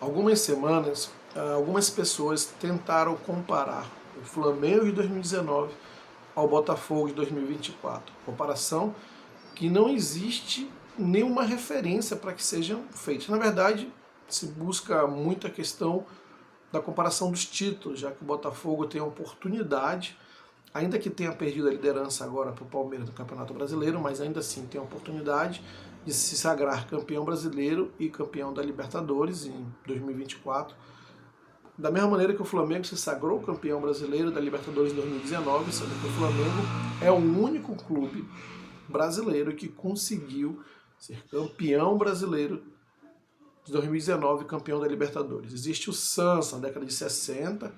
Algumas semanas, algumas pessoas tentaram comparar o Flamengo de 2019 ao Botafogo de 2024. Comparação que não existe nenhuma referência para que sejam feitas. Na verdade, se busca muito a questão da comparação dos títulos, já que o Botafogo tem a oportunidade, ainda que tenha perdido a liderança agora para o Palmeiras no Campeonato Brasileiro, mas ainda assim tem a oportunidade de se sagrar campeão brasileiro e campeão da Libertadores em 2024. Da mesma maneira que o Flamengo se sagrou campeão brasileiro da Libertadores em 2019, sendo que o Flamengo é o único clube brasileiro que conseguiu ser campeão brasileiro de 2019, campeão da Libertadores. Existe o Santos na década de 60,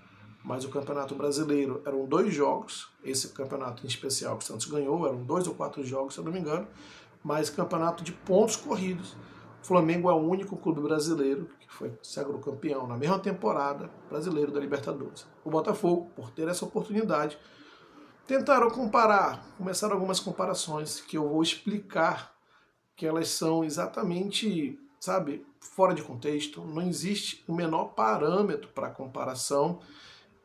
mas o Campeonato Brasileiro eram 2 jogos, esse campeonato em especial que o Santos ganhou, eram 2 ou 4 jogos, se eu não me engano, mas campeonato de pontos corridos. O Flamengo é o único clube brasileiro que foi sagrou campeão na mesma temporada brasileiro da Libertadores. O Botafogo, por ter essa oportunidade, tentaram comparar, começaram algumas comparações que eu vou explicar que elas são exatamente, sabe, fora de contexto, não existe o menor parâmetro para comparação.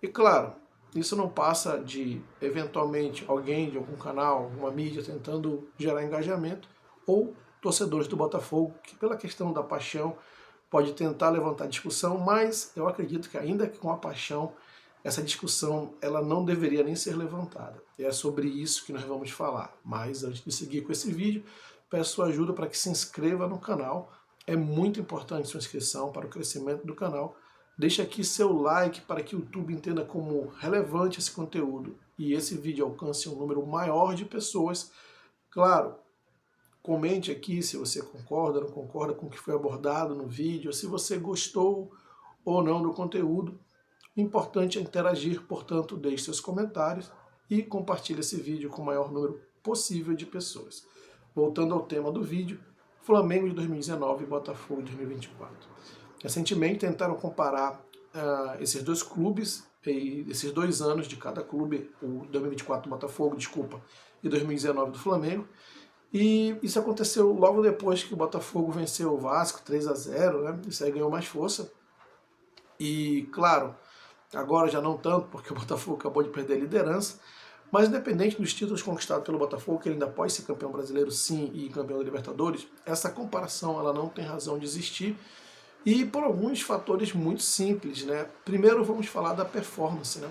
E claro, isso não passa de, eventualmente, alguém de algum canal, alguma mídia tentando gerar engajamento, ou torcedores do Botafogo, que pela questão da paixão pode tentar levantar discussão, mas eu acredito que ainda que com a paixão, essa discussão ela não deveria nem ser levantada. E é sobre isso que nós vamos falar. Mas antes de seguir com esse vídeo, peço sua ajuda para que se inscreva no canal. É muito importante sua inscrição para o crescimento do canal. Deixe aqui seu like para que o YouTube entenda como relevante esse conteúdo e esse vídeo alcance um número maior de pessoas. Claro, comente aqui se você concorda, não concorda com o que foi abordado no vídeo, se você gostou ou não do conteúdo. O importante é interagir, portanto, deixe seus comentários e compartilhe esse vídeo com o maior número possível de pessoas. Voltando ao tema do vídeo, Flamengo de 2019 e Botafogo de 2024. Recentemente tentaram comparar esses dois clubes, esses 2 anos de cada clube, o 2024 do Botafogo, desculpa, e 2019 do Flamengo. E isso aconteceu logo depois que o Botafogo venceu o Vasco 3-0, né? Isso aí ganhou mais força. E, claro, agora já não tanto, porque o Botafogo acabou de perder a liderança, mas independente dos títulos conquistados pelo Botafogo, que ele ainda pode ser campeão brasileiro sim e campeão da Libertadores, essa comparação ela não tem razão de existir, e por alguns fatores muito simples, né? Primeiro vamos falar da performance, né?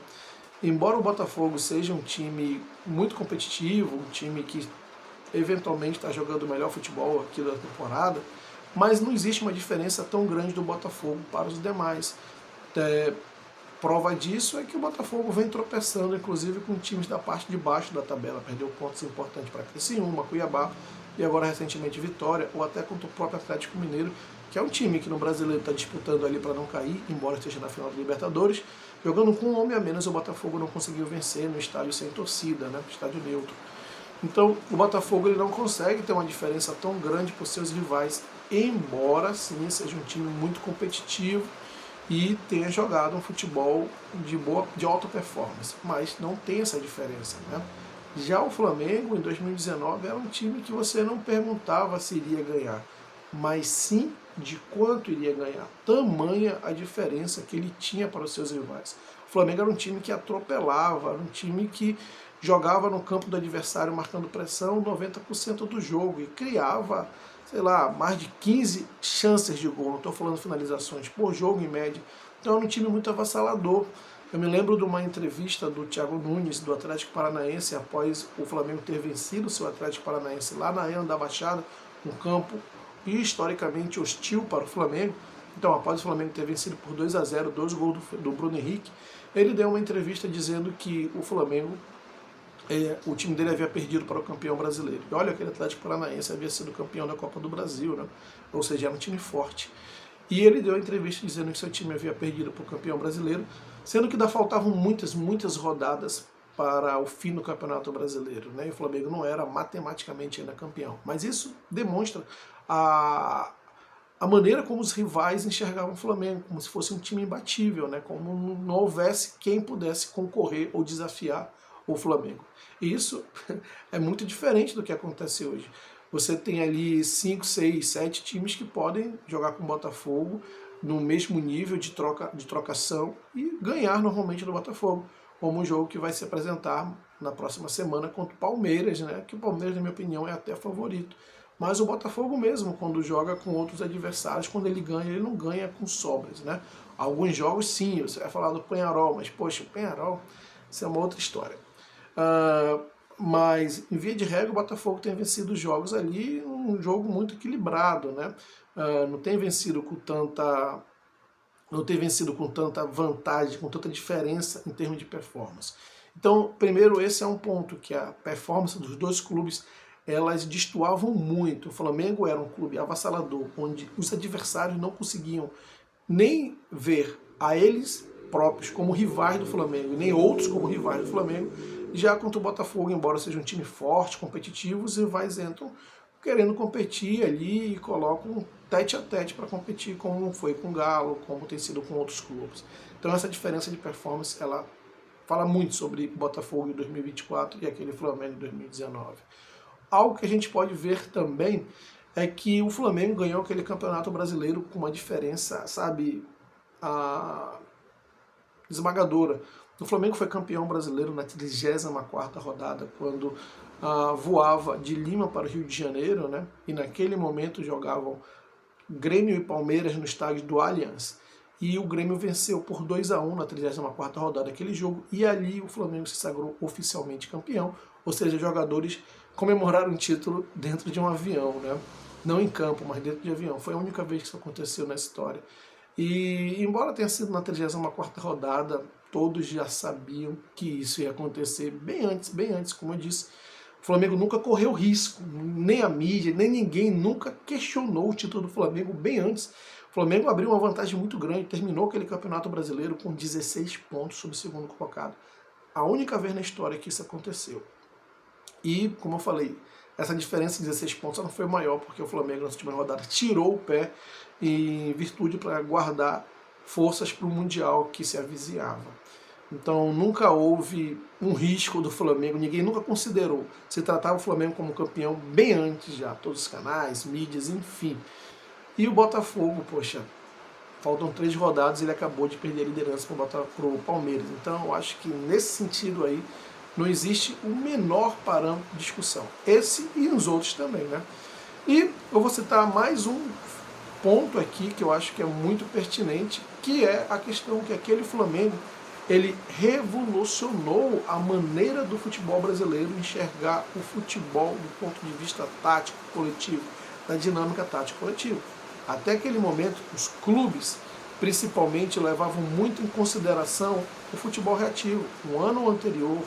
Embora o Botafogo seja um time muito competitivo, um time que eventualmente está jogando o melhor futebol aqui da temporada, mas não existe uma diferença tão grande do Botafogo para os demais. Prova disso é que o Botafogo vem tropeçando, inclusive com times da parte de baixo da tabela. Perdeu pontos importantes para Criciúma, Cuiabá e agora recentemente Vitória, ou até contra o próprio Atlético Mineiro, que é um time que no Brasileiro está disputando ali para não cair, embora esteja na final da Libertadores. Jogando com um homem a menos, o Botafogo não conseguiu vencer no estádio sem torcida, né, estádio neutro. Então o Botafogo ele não consegue ter uma diferença tão grande para os seus rivais, embora sim seja um time muito competitivo e tenha jogado um futebol de alta performance, mas não tem essa diferença, né? Já o Flamengo, em 2019, era um time que você não perguntava se iria ganhar, mas sim de quanto iria ganhar. Tamanha a diferença que ele tinha para os seus rivais. O Flamengo era um time que atropelava, era um time que jogava no campo do adversário marcando pressão 90% do jogo e criava, sei lá, mais de 15 chances de gol, não estou falando finalizações, por jogo em média. Então era um time muito avassalador. Eu me lembro de uma entrevista do Thiago Nunes, do Atlético Paranaense, após o Flamengo ter vencido o seu Atlético Paranaense lá na Arena da Baixada, um campo historicamente hostil para o Flamengo. Então, após o Flamengo ter vencido por 2-0, 2 gols do Bruno Henrique, ele deu uma entrevista dizendo que o Flamengo, o time dele havia perdido para o campeão brasileiro. E olha, aquele Atlético Paranaense havia sido campeão da Copa do Brasil, né? Ou seja, era um time forte. E ele deu a entrevista dizendo que seu time havia perdido para o campeão brasileiro, sendo que ainda faltavam muitas rodadas para o fim do Campeonato Brasileiro, né? E o Flamengo não era matematicamente ainda campeão. Mas isso demonstra a maneira como os rivais enxergavam o Flamengo, como se fosse um time imbatível, né? Como não houvesse quem pudesse concorrer ou desafiar o Flamengo. E isso é muito diferente do que acontece hoje. Você tem ali 5, 6, 7 times que podem jogar com o Botafogo no mesmo nível de trocação e ganhar normalmente do Botafogo, como um jogo que vai se apresentar na próxima semana contra o Palmeiras, né? Que o Palmeiras, na minha opinião, é até favorito. Mas o Botafogo mesmo, quando joga com outros adversários, quando ele ganha, ele não ganha com sobras, né? Alguns jogos sim, você vai falar do Peñarol, mas poxa, o Peñarol, isso é uma outra história. Mas, em via de regra, o Botafogo tem vencido os jogos ali, um jogo muito equilibrado, né? Não tem vencido com tanta vantagem, com tanta diferença em termos de performance. Então, primeiro, esse é um ponto, que a performance dos dois clubes, elas destoavam muito. O Flamengo era um clube avassalador, onde os adversários não conseguiam nem ver a eles próprios como rivais do Flamengo, nem outros como rivais do Flamengo. Já contra o Botafogo, embora seja um time forte, competitivo, os rivais entram querendo competir ali e colocam tete a tete para competir, como foi com o Galo, como tem sido com outros clubes. Então essa diferença de performance, ela fala muito sobre Botafogo em 2024 e aquele Flamengo em 2019. Algo que a gente pode ver também é que o Flamengo ganhou aquele campeonato brasileiro com uma diferença, sabe, esmagadora. O Flamengo foi campeão brasileiro na 34ª rodada, quando voava de Lima para o Rio de Janeiro, né? E naquele momento jogavam Grêmio e Palmeiras no estádio do Allianz. E o Grêmio venceu por 2-1 na 34ª rodada aquele jogo, e ali o Flamengo se sagrou oficialmente campeão, ou seja, jogadores comemoraram o título dentro de um avião, né? Não em campo, mas dentro de avião. Foi a única vez que isso aconteceu na história. E embora tenha sido na 34ª rodada, todos já sabiam que isso ia acontecer bem antes, como eu disse. O Flamengo nunca correu risco, nem a mídia, nem ninguém nunca questionou o título do Flamengo bem antes. O Flamengo abriu uma vantagem muito grande, terminou aquele campeonato brasileiro com 16 pontos sobre o segundo colocado. A única vez na história que isso aconteceu. E, como eu falei, essa diferença de 16 pontos não foi maior, porque o Flamengo na última rodada tirou o pé em virtude para guardar forças para o Mundial que se avizinhava. Então nunca houve um risco do Flamengo, ninguém nunca considerou. Se tratava o Flamengo como campeão bem antes já, todos os canais, mídias, enfim. E o Botafogo, poxa, faltam 3 rodadas e ele acabou de perder a liderança para o Palmeiras. Então eu acho que nesse sentido aí não existe o menor parâmetro de discussão. Esse e os outros também, né? E eu vou citar mais um ponto aqui que eu acho que é muito pertinente, que é a questão que aquele Flamengo, ele revolucionou a maneira do futebol brasileiro enxergar o futebol do ponto de vista tático coletivo, da dinâmica tática coletiva. Até aquele momento, os clubes, principalmente, levavam muito em consideração o futebol reativo. No ano anterior,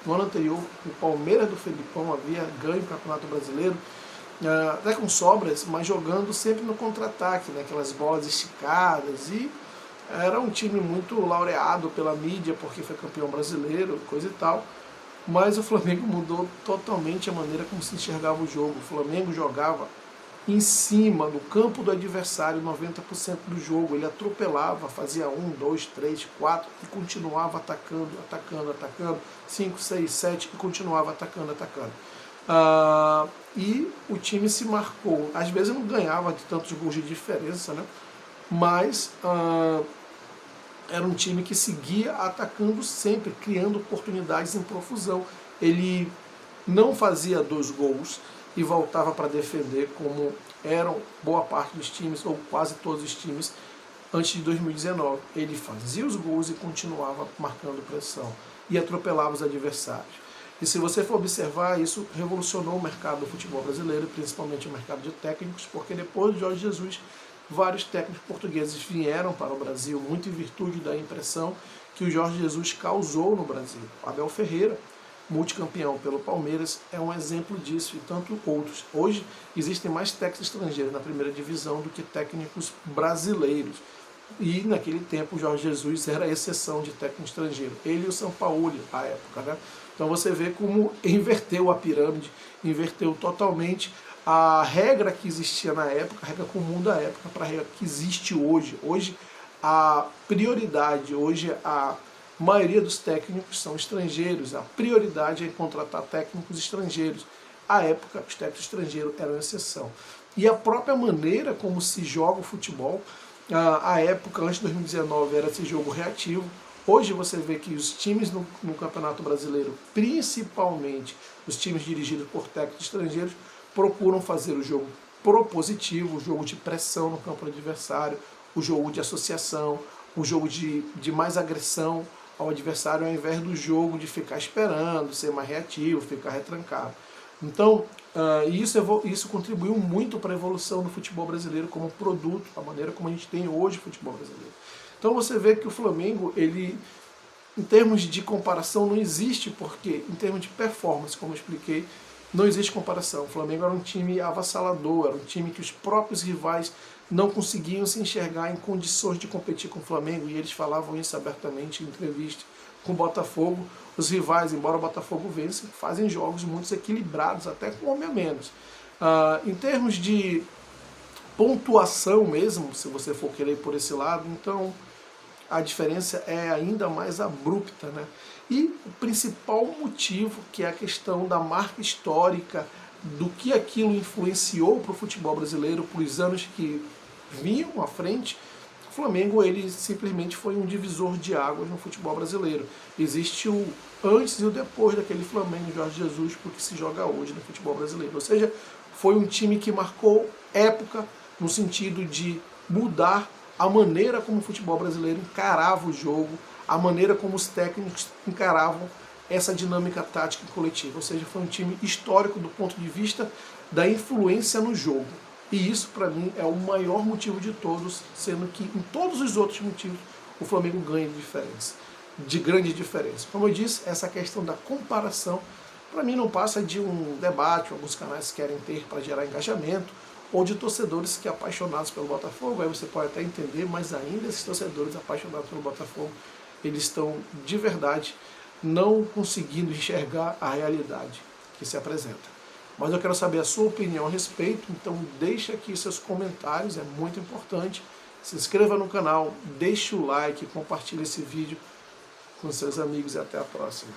o Palmeiras do Felipão havia ganho o Campeonato Brasileiro, até com sobras, mas jogando sempre no contra-ataque, né? Aquelas bolas esticadas, e era um time muito laureado pela mídia porque foi campeão brasileiro, coisa e tal. Mas o Flamengo mudou totalmente a maneira como se enxergava o jogo. O Flamengo jogava em cima do campo do adversário 90% do jogo. Ele atropelava, fazia 1, 2, 3, 4 e continuava atacando, 5, 6, 7 e continuava atacando. E o time se marcou. Às vezes não ganhava de tantos gols de diferença, né? Mas era um time que seguia atacando sempre, criando oportunidades em profusão. Ele não fazia 2 gols e voltava para defender, como eram boa parte dos times, ou quase todos os times, antes de 2019. Ele fazia os gols e continuava marcando pressão, e atropelava os adversários. E se você for observar, isso revolucionou o mercado do futebol brasileiro, principalmente o mercado de técnicos, porque depois de Jorge Jesus, vários técnicos portugueses vieram para o Brasil, muito em virtude da impressão que o Jorge Jesus causou no Brasil. Abel Ferreira, multicampeão pelo Palmeiras, é um exemplo disso, e tanto outros. Hoje existem mais técnicos estrangeiros na primeira divisão do que técnicos brasileiros. E naquele tempo o Jorge Jesus era a exceção de técnico estrangeiro. Ele e o Sampaoli, à época, né? Então você vê como inverteu a pirâmide, inverteu totalmente a regra que existia na época, a regra comum da época, para a regra que existe hoje. Hoje a prioridade, hoje a maioria dos técnicos são estrangeiros, a prioridade é contratar técnicos estrangeiros. À época, os técnicos estrangeiros eram exceção. E a própria maneira como se joga o futebol, A época, antes de 2019, era esse jogo reativo. Hoje você vê que os times no Campeonato Brasileiro, principalmente os times dirigidos por técnicos estrangeiros, procuram fazer o jogo propositivo, o jogo de pressão no campo adversário, o jogo de associação, o jogo de mais agressão ao adversário, ao invés do jogo de ficar esperando, ser mais reativo, ficar retrancado. Então, isso contribuiu muito para a evolução do futebol brasileiro como produto, a maneira como a gente tem hoje o futebol brasileiro. Então você vê que o Flamengo, ele, em termos de comparação, não existe, porque em termos de performance, como eu expliquei, não existe comparação. O Flamengo era um time avassalador, era um time que os próprios rivais não conseguiam se enxergar em condições de competir com o Flamengo, e eles falavam isso abertamente em entrevista com o Botafogo. Os rivais, embora o Botafogo vença, fazem jogos muito equilibrados, até com homem a menos. Em termos de pontuação mesmo, se você for querer ir por esse lado, então a diferença é ainda mais abrupta, né? E o principal motivo, que é a questão da marca histórica, do que aquilo influenciou para o futebol brasileiro, para os anos que vinham à frente, o Flamengo, ele simplesmente foi um divisor de águas no futebol brasileiro. Existe o antes e o depois daquele Flamengo de Jorge Jesus para o que se joga hoje no futebol brasileiro. Ou seja, foi um time que marcou época no sentido de mudar a maneira como o futebol brasileiro encarava o jogo, a maneira como os técnicos encaravam essa dinâmica tática coletiva. Ou seja, foi um time histórico do ponto de vista da influência no jogo. E isso, para mim, é o maior motivo de todos, sendo que em todos os outros motivos o Flamengo ganha de diferença, de grande diferença. Como eu disse, essa questão da comparação, para mim, não passa de um debate, alguns canais querem ter para gerar engajamento, ou de torcedores que apaixonados pelo Botafogo, aí você pode até entender, mas ainda esses torcedores apaixonados pelo Botafogo, eles estão de verdade não conseguindo enxergar a realidade que se apresenta. Mas eu quero saber a sua opinião a respeito, então deixa aqui seus comentários, é muito importante. Se inscreva no canal, deixe o like, compartilhe esse vídeo com seus amigos e até a próxima.